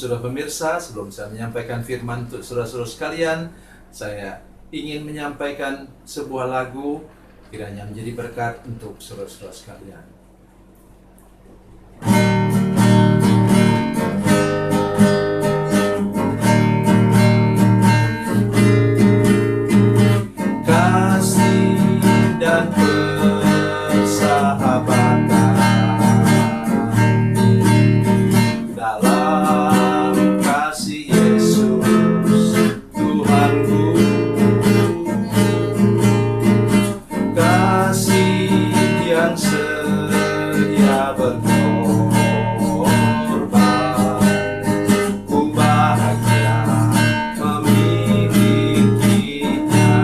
saudara pemirsa, sebelum saya menyampaikan firman untuk saudara-saudara sekalian, saya ingin menyampaikan sebuah lagu kiranya menjadi berkat untuk saudara-saudara sekalian. Kasih dan persahabatan dalam kasih Yesus Tuhanku, kasih yang setia berkorban, ku bahagia memilikinya.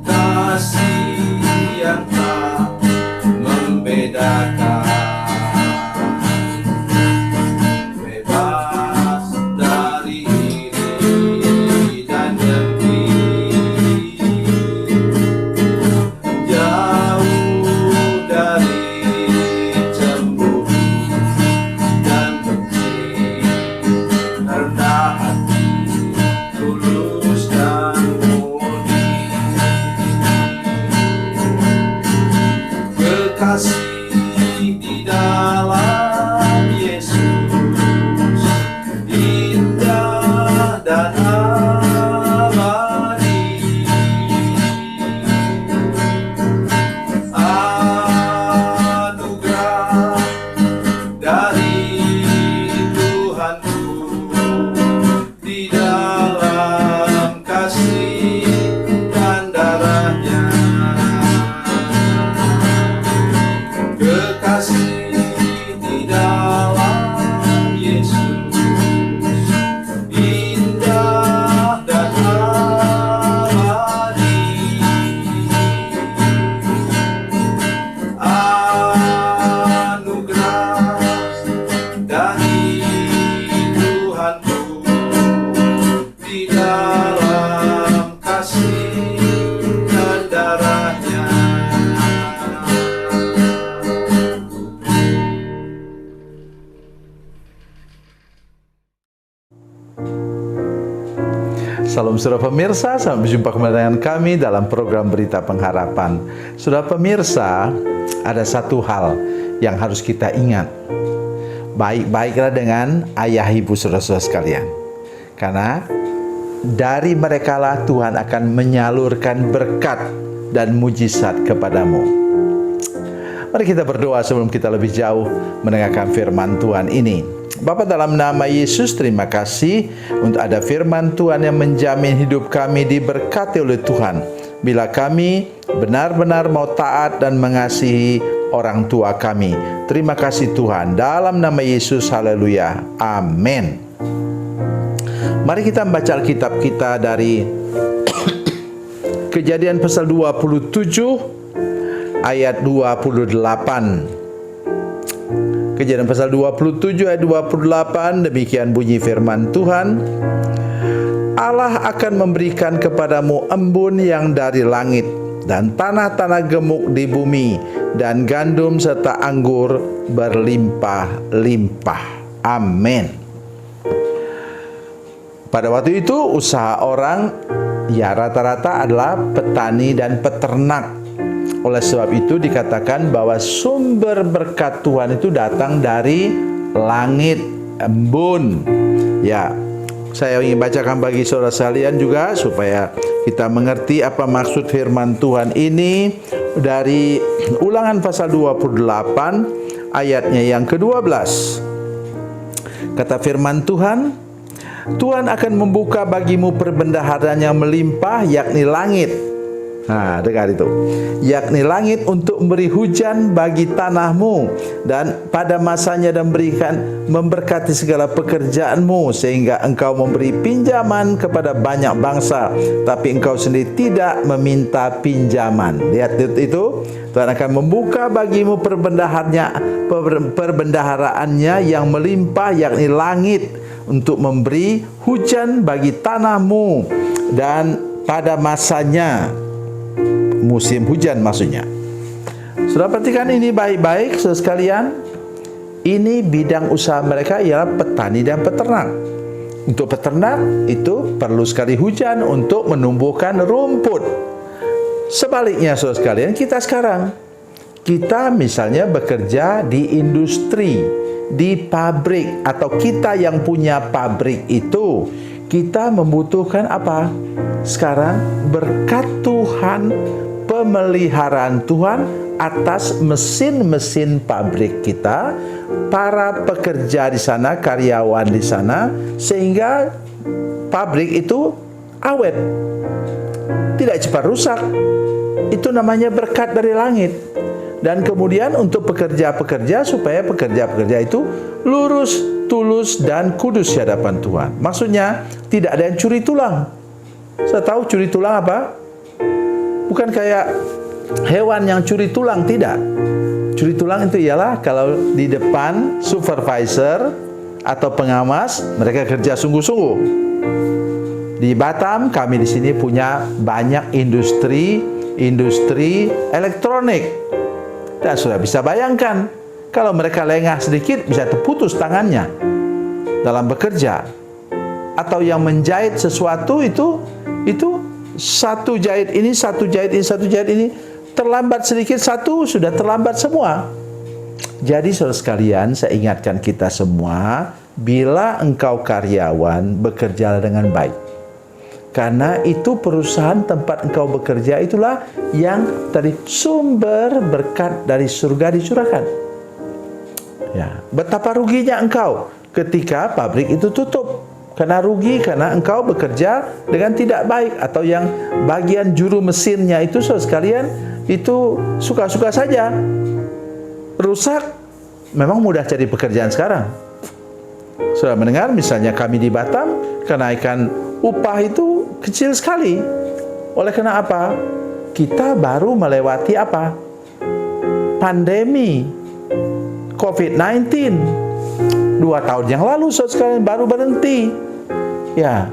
Kasih yang tak membedakan, bebas dari iri dan dengki, jauh dari cemburu dan benci, rendah hati, tulus dan murni. Kekasih di dalam Yesus indah dan abadi. Anugerah dari Tuhanku di dalam kasih dan darahnya. Kekasih di dalam Yesus indah dan abadi. Anugerah dari Tuhanku di dalam kasih dan darahnya. Salam saudara pemirsa, sampai berjumpa kembali dengan kami dalam program Berita Pengharapan. Saudara pemirsa, ada satu hal yang harus kita ingat. Baik-baiklah dengan ayah ibu saudara-saudara sekalian. Karena dari merekalah Tuhan akan menyalurkan berkat dan mujizat kepadamu. Mari kita berdoa sebelum kita lebih jauh mendengarkan firman Tuhan ini. Bapa, dalam nama Yesus, terima kasih untuk ada firman Tuhan yang menjamin hidup kami diberkati oleh Tuhan. Bila kami benar-benar mau taat dan mengasihi orang tua kami. Terima kasih Tuhan. Dalam nama Yesus, haleluya. Amin. Mari kita membaca Alkitab kita dari Kejadian pasal 27 ayat 28. Kejadian pasal 27 ayat 28, demikian bunyi firman Tuhan. Allah akan memberikan kepadamu embun yang dari langit dan tanah-tanah gemuk di bumi dan gandum serta anggur berlimpah-limpah. Amin. Pada waktu itu usaha orang ya rata-rata adalah petani dan peternak. Oleh sebab itu dikatakan bahwa sumber berkat Tuhan itu datang dari langit, embun. Ya, saya ingin bacakan bagi saudara sekalian juga supaya kita mengerti apa maksud firman Tuhan ini dari Ulangan pasal 28 ayatnya yang ke-12. Kata firman Tuhan, Tuhan akan membuka bagimu perbendaharaan yang melimpah, yakni langit. Nah, dengar itu. Yakni langit untuk memberi hujan bagi tanahmu dan pada masanya dan memberkati segala pekerjaanmu sehingga engkau memberi pinjaman kepada banyak bangsa tapi engkau sendiri tidak meminta pinjaman. Lihat itu. Tuhan akan membuka bagimu perbendaharaannya yang melimpah, yakni langit, untuk memberi hujan bagi tanahmu dan pada masanya, musim hujan maksudnya. Sudah perhatikan ini baik-baik saudara sekalian. ini bidang usaha mereka ialah petani dan peternak. Untuk peternak itu perlu sekali hujan untuk menumbuhkan rumput. Sebaliknya saudara sekalian, kita sekarang, kita misalnya bekerja di industri, di pabrik, atau kita yang punya pabrik itu, kita membutuhkan apa? Sekarang berkat Tuhan, pemeliharaan Tuhan atas mesin-mesin pabrik kita, para pekerja di sana, karyawan di sana, sehingga pabrik itu awet, tidak cepat rusak. Itu namanya berkat dari langit. Dan kemudian untuk pekerja-pekerja, supaya pekerja-pekerja itu lurus, tulus, dan kudus di hadapan Tuhan. Maksudnya tidak ada yang curi tulang. Saya tahu curi tulang apa? Bukan kayak hewan yang curi tulang, tidak. Curi tulang itu ialah kalau di depan supervisor atau pengawas, mereka kerja sungguh-sungguh. Di Batam, kami di sini punya banyak industri elektronik. Dan sudah bisa bayangkan, kalau mereka lengah sedikit bisa terputus tangannya dalam bekerja. Atau yang menjahit sesuatu itu satu jahit ini, satu jahit ini, satu jahit ini, terlambat sedikit satu, sudah terlambat semua. Jadi saudara sekalian, saya ingatkan kita semua, bila engkau karyawan, bekerjalah dengan baik. Karena itu perusahaan tempat engkau bekerja itulah yang tadi sumber berkat dari surga dicurahkan. Ya, betapa ruginya engkau ketika pabrik itu tutup. Karena rugi, karena engkau bekerja dengan tidak baik. Atau yang bagian juru mesinnya itu, saudara sekalian, itu suka-suka saja. Rusak, memang mudah cari pekerjaan sekarang. Sudah mendengar misalnya kami di Batam, kenaikan upah itu kecil sekali. Oleh karena apa? Kita baru melewati apa? Pandemi COVID-19. 2 tahun yang lalu saudara sekalian baru berhenti. Ya.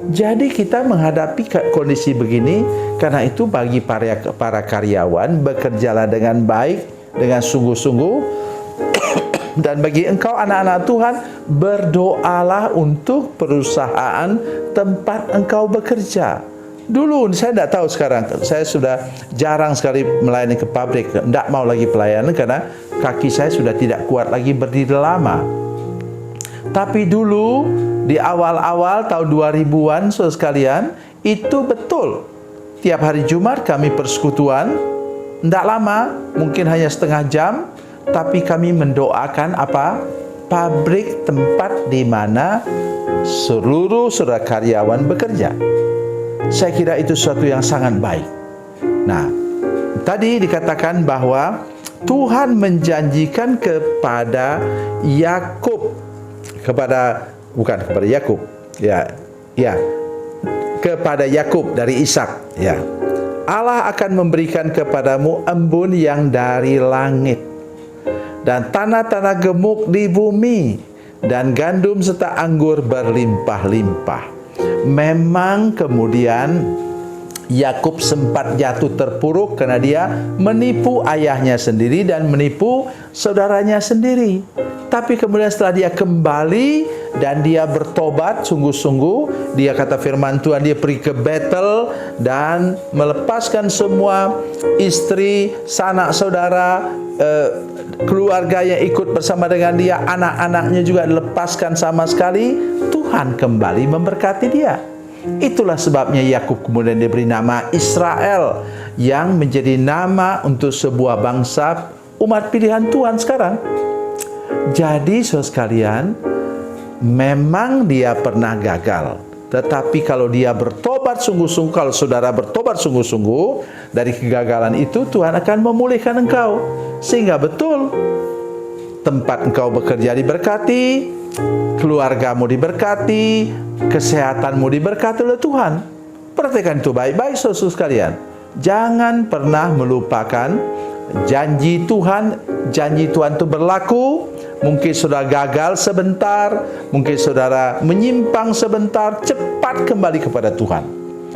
Jadi kita menghadapi kondisi begini, karena itu bagi para karyawan, bekerjalah dengan baik, dengan sungguh-sungguh. Dan bagi engkau anak-anak Tuhan, berdoalah untuk perusahaan tempat engkau bekerja. Dulu, saya tidak tahu sekarang, saya sudah jarang sekali melayani ke pabrik, tidak mau lagi pelayanan karena kaki saya sudah tidak kuat lagi berdiri lama. Tapi dulu, di awal-awal tahun 2000-an, saudara sekalian, itu betul. Tiap hari Jumat kami persekutuan, tidak lama, mungkin hanya setengah jam, tapi kami mendoakan apa? Pabrik tempat di mana seluruh saudara karyawan bekerja. Saya kira itu sesuatu yang sangat baik. Nah, tadi dikatakan bahwa Tuhan menjanjikan kepada Yakub, kepada Yakub dari Ishak, ya. Allah akan memberikan kepadamu embun yang dari langit dan tanah-tanah gemuk di bumi, dan gandum serta anggur berlimpah-limpah. Memang kemudian Yakub sempat jatuh terpuruk karena dia menipu ayahnya sendiri dan menipu saudaranya sendiri. Tapi kemudian setelah dia kembali dan dia bertobat sungguh-sungguh, dia kata firman Tuhan, dia pergi ke Betel dan melepaskan semua istri, sanak saudara, keluarga yang ikut bersama dengan dia, anak-anaknya juga dilepaskan sama sekali. Tuhan kembali memberkati dia. Itulah sebabnya Yakub kemudian diberi nama Israel, yang menjadi nama untuk sebuah bangsa, umat pilihan Tuhan sekarang. Jadi saudara sekalian, memang dia pernah gagal, tetapi kalau dia bertobat sungguh-sungguh, kalau saudara bertobat sungguh-sungguh dari kegagalan itu, Tuhan akan memulihkan engkau, sehingga betul tempat engkau bekerja diberkati, keluargamu diberkati, kesehatanmu diberkati oleh Tuhan. Perhatikan itu baik-baik saudara sekalian. Jangan pernah melupakan janji Tuhan. Janji Tuhan itu berlaku. Mungkin saudara gagal sebentar, mungkin saudara menyimpang sebentar, cepat kembali kepada Tuhan.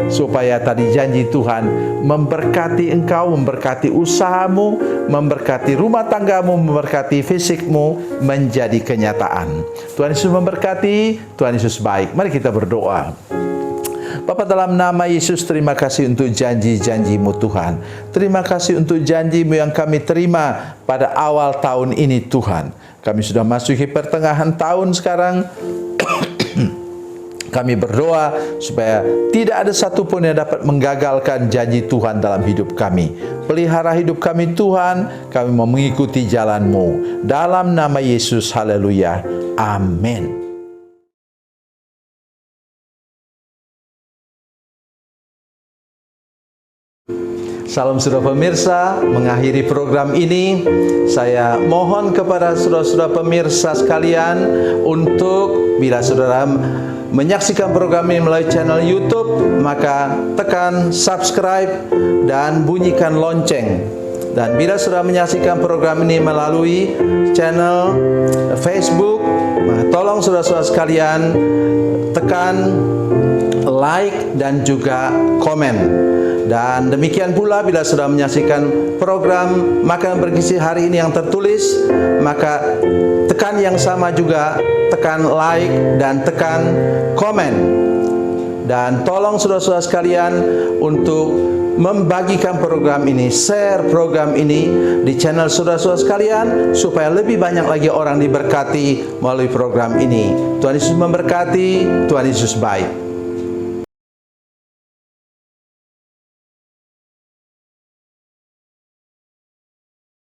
supaya tadi janji Tuhan memberkati engkau, memberkati usahamu, memberkati rumah tanggamu, memberkati fisikmu menjadi kenyataan. Tuhan Yesus memberkati, Tuhan Yesus baik. Mari kita berdoa. Bapa, dalam nama Yesus, terima kasih untuk janji-janji-Mu Tuhan. Terima kasih untuk janji-Mu yang kami terima pada awal tahun ini Tuhan. Kami sudah masuki pertengahan tahun sekarang. Kami berdoa supaya tidak ada satupun yang dapat menggagalkan janji Tuhan dalam hidup kami. Pelihara hidup kami Tuhan, kami mau mengikuti jalan-Mu. Dalam nama Yesus, haleluya. Amin. Salam saudara pemirsa, mengakhiri program ini saya mohon kepada saudara-saudara pemirsa sekalian untuk bila saudara menyaksikan program ini melalui channel YouTube, maka tekan subscribe dan bunyikan lonceng. Dan bila saudara menyaksikan program ini melalui channel Facebook, tolong saudara-saudara sekalian tekan like dan juga komen. Dan demikian pula bila sudah menyaksikan program Makanan Bergizi hari ini yang tertulis, maka tekan yang sama juga, tekan like dan tekan komen. Dan tolong saudara-saudara sekalian untuk membagikan program ini, share program ini di channel saudara-saudara sekalian, supaya lebih banyak lagi orang diberkati melalui program ini. Tuhan Yesus memberkati, Tuhan Yesus baik.